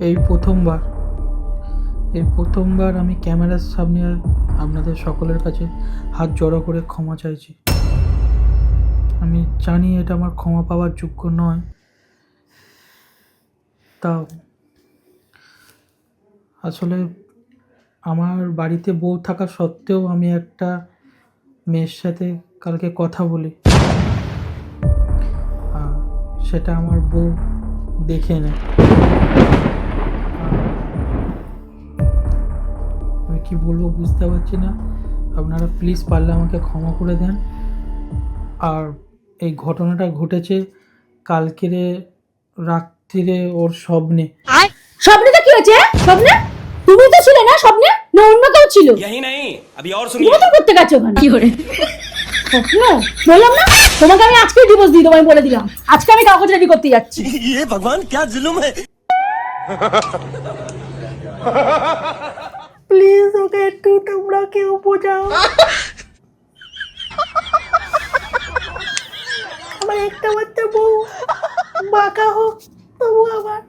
এই প্রথমবার আমি ক্যামেরার সামনে আপনাদের সকলের কাছে হাত জড়ো করে ক্ষমা চাইছি। আমি জানি এটা আমার ক্ষমা পাওয়ার যোগ্য নয়, তাও আসলে আমার বাড়িতে বউ থাকা সত্ত্বেও আমি একটা মেয়ের সাথে কালকে কথা বলি, সেটা আমার বউ দেখে নেয়। আমি কি বলবো বুঝতে পারছি না। আপনারা প্লিজ পারলে আমাকে ক্ষমা করে দেন। আর এই ঘটনাটা ঘটেছে কালকের রাত্রিরে ওর স্বপ্নে। স্বপ্নেটা কি হয়েছে? স্বপ্নে তুমি তো ছিলে না স্বপ্নে, না অন্য কেউ ছিল? यही नहीं अभी और তুমি सुनिए। তো করতে গেছো ওখানে কি করে? স্বপ্ন বললাম না তোমাকে আমি আজকে ডিভোর্স দিয়ে দেবো, আমি বলে দিলাম। আজকে আমি কাগজ রেডি করতে যাচ্ছি। ये भगवान क्या जुल्म है। প্লিজ ওকে একটু তোমরা কেউ বোঝাও। আমার একটা বাচ্চা বউ বাঁকা হোক তবু আবার